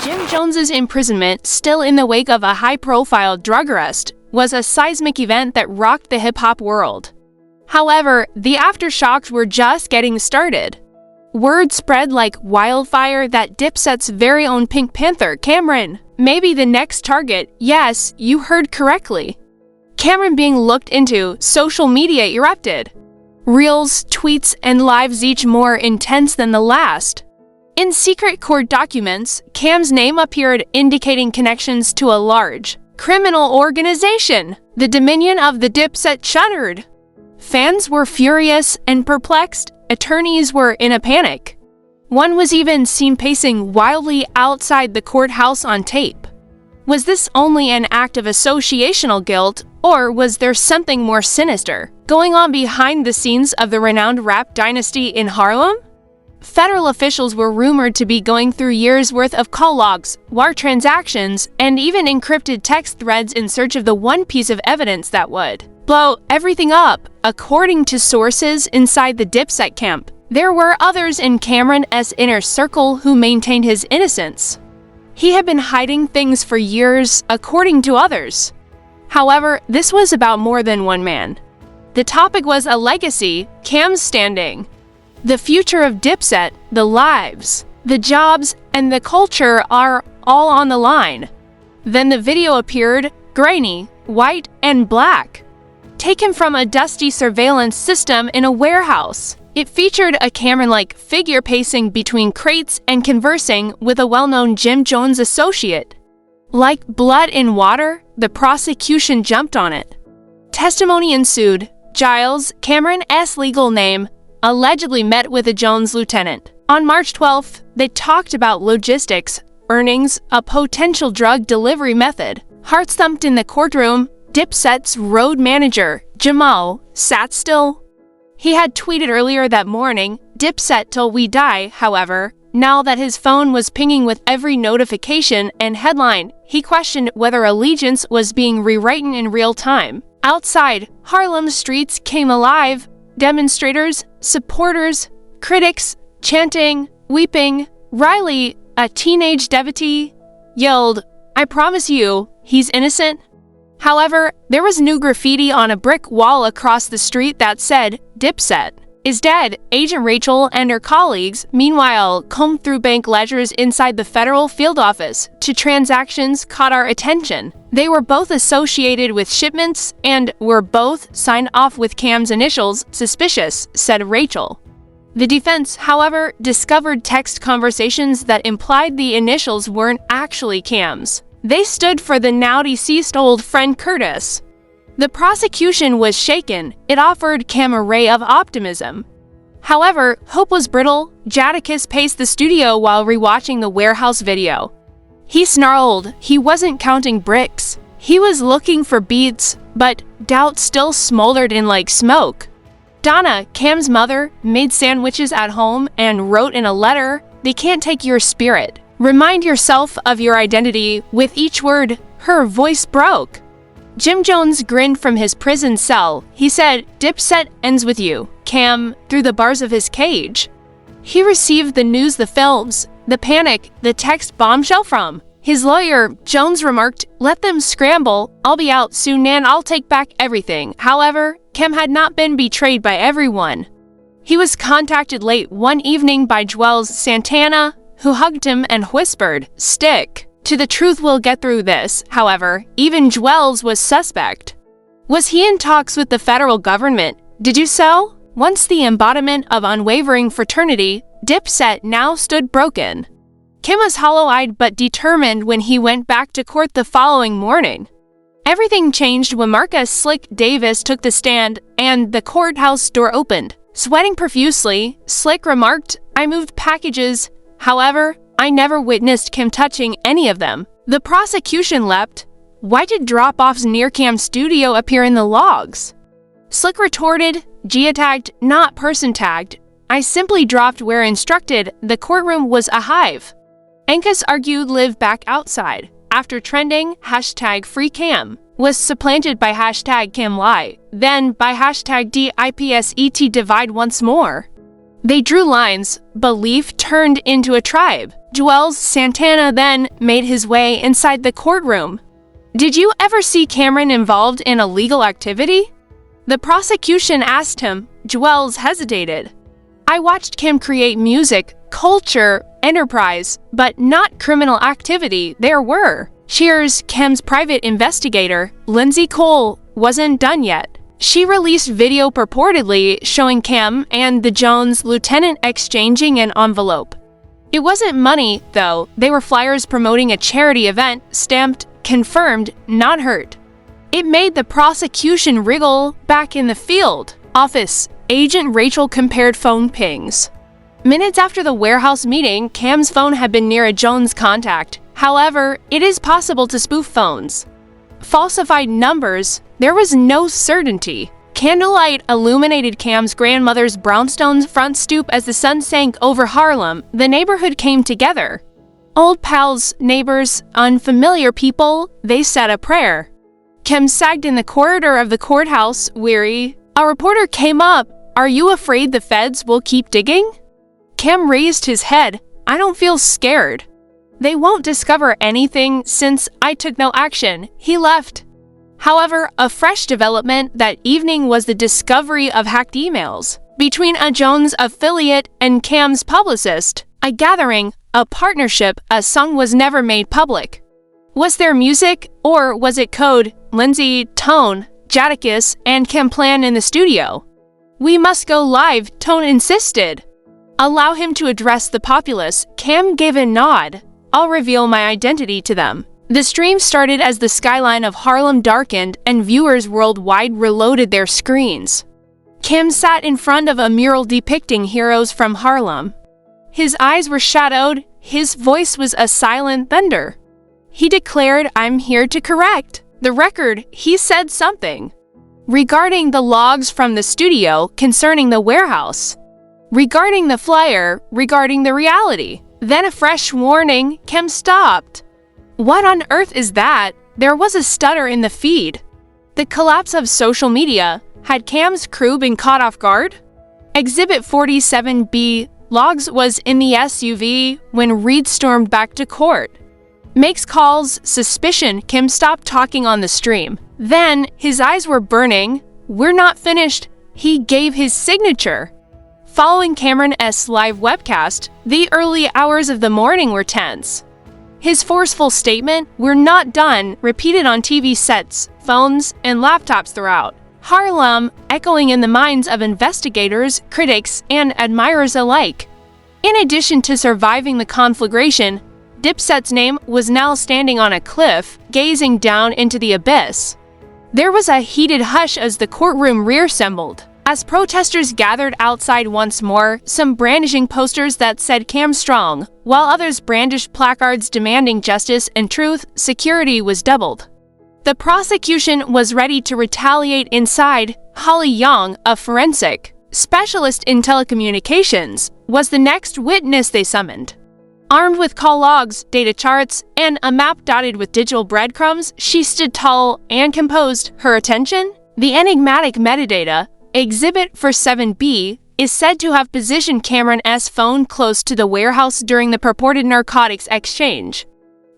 Jim Jones's imprisonment, still in the wake of a high-profile drug arrest, was a seismic event that rocked the hip-hop world. However, the aftershocks were just getting started. Word spread like wildfire that Dipset's very own Pink Panther, Camron, may be the next target. Yes, you heard correctly. Camron being looked into, social media erupted. Reels, tweets, and lives each more intense than the last. In secret court documents, Cam's name appeared indicating connections to a large criminal organization. The dominion of the Dipset shuddered. Fans were furious and perplexed. Attorneys were in a panic. One was even seen pacing wildly outside the courthouse on tape. Was this only an act of associational guilt, or was there something more sinister going on behind the scenes of the renowned rap dynasty in Harlem? Federal officials were rumored to be going through years' worth of call logs, wire transactions, and even encrypted text threads in search of the one piece of evidence that would blow everything up. According to sources inside the Dipset camp, there were others in Camron's inner circle who maintained his innocence. He had been hiding things for years, according to others. However, this was about more than one man. The topic was a legacy, Cam's standing. The future of Dipset, the lives, the jobs, and the culture are all on the line. Then the video appeared, grainy, white, and black. Taken from a dusty surveillance system in a warehouse. It featured a Camron-like figure pacing between crates and conversing with a well-known JimJones associate. Like blood in water, the prosecution jumped on it. Testimony ensued. Giles, Camron's legal name, allegedly met with a Jones lieutenant. On March 12th, they talked about logistics, earnings, a potential drug delivery method. Hearts thumped in the courtroom. Dipset's road manager, Jamal, sat still. He had tweeted earlier that morning, "Dipset till we die." However, now that his phone was pinging with every notification and headline, he questioned whether allegiance was being rewritten in real time. Outside, Harlem streets came alive. Demonstrators, supporters, critics, chanting, weeping. Riley, a teenage devotee, yelled, "I promise you, he's innocent." However, there was new graffiti on a brick wall across the street that said, "Dipset is dead." Agent Rachel and her colleagues, meanwhile, combed through bank ledgers inside the federal field office. Two transactions caught our attention. They were both associated with shipments and were both signed off with Cam's initials. Suspicious, said Rachel. The defense, however, discovered text conversations that implied the initials weren't actually Cam's. They stood for the now deceased old friend Curtis. The prosecution was shaken. It offered Cam a ray of optimism. However, hope was brittle. Jadakiss paced the studio while rewatching the warehouse video. He snarled. He wasn't counting bricks. He was looking for beats, but doubt still smoldered in like smoke. Donna, Cam's mother, made sandwiches at home and wrote in a letter, "They can't take your spirit. Remind yourself of your identity." With each word, her voice broke. JimJones grinned from his prison cell. He said, "Dipset ends with you, Cam," through the bars of his cage. He received the news, the films, the panic, the text bombshell from his lawyer. Jones remarked, "Let them scramble. I'll be out soon and I'll take back everything." However, Cam had not been betrayed by everyone. He was contacted late one evening by Juelz Santana, who hugged him and whispered, "Stick to the truth, we'll get through this." However, even Juelz was suspect. Was he in talks with the federal government? Did you so? Once the embodiment of unwavering fraternity, Dipset now stood broken. Kim was hollow-eyed but determined when he went back to court the following morning. Everything changed when Marcus "Slick" Davis took the stand and the courthouse door opened. Sweating profusely, Slick remarked, "I moved packages. However, I never witnessed Kim touching any of them." The prosecution leapt. Why did drop-offs near Cam's studio appear in the logs? Slick retorted, "Geotagged, not person-tagged. I simply dropped where instructed." The courtroom was a hive. Ankus argued live back outside. After trending, #FreeCam was supplanted by #CamLie, then by #DIPSET divide once more. They drew lines. Belief turned into a tribe. Juelz Santana then made his way inside the courtroom. "Did you ever see Camron involved in illegal activity?" The prosecution asked him. Juelz hesitated. "I watched Kim create music, culture, enterprise, but not criminal activity. There were." Cheers, Kim's private investigator, Lindsay Cole, wasn't done yet. She released video purportedly showing Kim and the Jones lieutenant exchanging an envelope. It wasn't money, though. They were flyers promoting a charity event stamped, "Confirmed, not hurt." It made the prosecution wriggle. Back in the field office, Agent Rachel compared phone pings. Minutes after the warehouse meeting, Cam's phone had been near a Jones contact. However, it is possible to spoof phones. Falsified numbers, there was no certainty. Candlelight illuminated Cam's grandmother's brownstone front stoop as the sun sank over Harlem. The neighborhood came together. Old pals, neighbors, unfamiliar people, they said a prayer. Kim sagged in the corridor of the courthouse, weary. A reporter came up. "Are you afraid the feds will keep digging?" Kim raised his head. "I don't feel scared. They won't discover anything since I took no action." He left. However, a fresh development that evening was the discovery of hacked emails between a Jones affiliate and Cam's publicist. A gathering, a partnership, a song was never made public. Was there music, or was it code? Lindsay, Tone, Jadakiss, and Kim planned in the studio. "We must go live," Tone insisted. "Allow him to address the populace." Cam gave a nod. "I'll reveal my identity to them." The stream started as the skyline of Harlem darkened and viewers worldwide reloaded their screens. Kim sat in front of a mural depicting heroes from Harlem. His eyes were shadowed, his voice was a silent thunder. He declared, "I'm here to correct the record." He said something regarding the logs from the studio, concerning the warehouse, regarding the flyer, regarding the reality. Then a fresh warning. Kim stopped. What on earth is that? There was a stutter in the feed. The collapse of social media. Had Cam's crew been caught off guard? Exhibit 47B, logs was in the SUV when Reed stormed back to court. Makes calls, suspicion. Kim stopped talking on the stream. Then, his eyes were burning. "We're not finished." He gave his signature. Following Camron's live webcast, the early hours of the morning were tense. His forceful statement, "We're not done," repeated on TV sets, phones, and laptops throughout Harlem, echoing in the minds of investigators, critics, and admirers alike. In addition to surviving the conflagration, Dipset's name was now standing on a cliff, gazing down into the abyss. There was a heated hush as the courtroom reassembled. As protesters gathered outside once more, some brandishing posters that said "Cam Strong," while others brandished placards demanding justice and truth, security was doubled. The prosecution was ready to retaliate inside. Holly Young, a forensic specialist in telecommunications, was the next witness they summoned. Armed with call logs, data charts, and a map dotted with digital breadcrumbs, she stood tall and composed. Her attention? The enigmatic metadata, Exhibit 47B, is said to have positioned Camron's phone close to the warehouse during the purported narcotics exchange.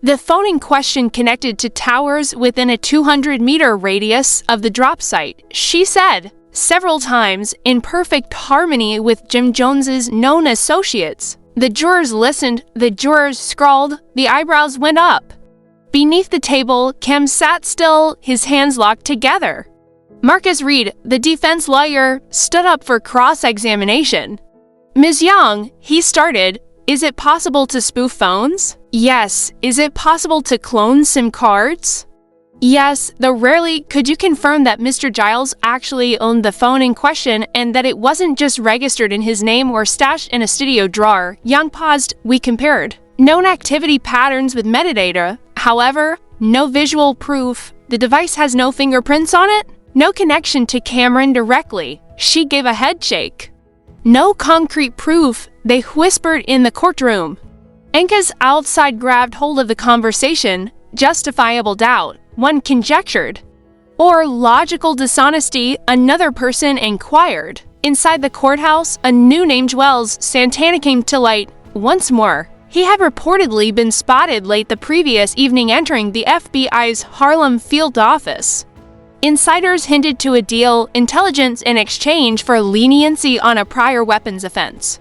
The phone in question connected to towers within a 200-meter radius of the drop site, she said, several times in perfect harmony with JimJones' known associates. The jurors listened, the jurors scrawled, the eyebrows went up. Beneath the table, Cam sat still, his hands locked together. Marcus Reed, the defense lawyer, stood up for cross-examination. "Ms. Young," he started, "is it possible to spoof phones?" "Yes." "Is it possible to clone SIM cards?" "Yes, though rarely." "Could you confirm that Mr. Giles actually owned the phone in question and that it wasn't just registered in his name or stashed in a studio drawer?" Young paused. "We compared known activity patterns with metadata. However, no visual proof. The device has no fingerprints on it, no connection to Camron directly." She gave a head shake. "No concrete proof," they whispered in the courtroom. Enka's outside grabbed hold of the conversation. "Justifiable doubt," one conjectured. "Or logical dishonesty," another person inquired. Inside the courthouse, a new name Wells Santana came to light once more. He had reportedly been spotted late the previous evening entering the FBI's Harlem field office. Insiders hinted to a deal, intelligence in exchange for leniency on a prior weapons offense.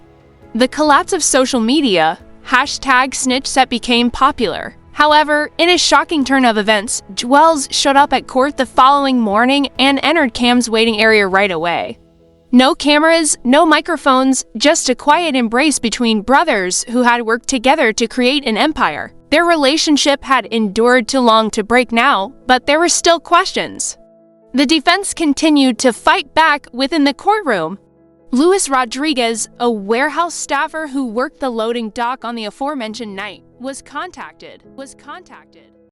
The collapse of social media, #SnitchSet became popular. However, in a shocking turn of events, Wells showed up at court the following morning and entered Cam's waiting area right away. No cameras, no microphones, just a quiet embrace between brothers who had worked together to create an empire. Their relationship had endured too long to break now, but there were still questions. The defense continued to fight back within the courtroom. Luis Rodriguez, a warehouse staffer who worked the loading dock on the aforementioned night, was contacted.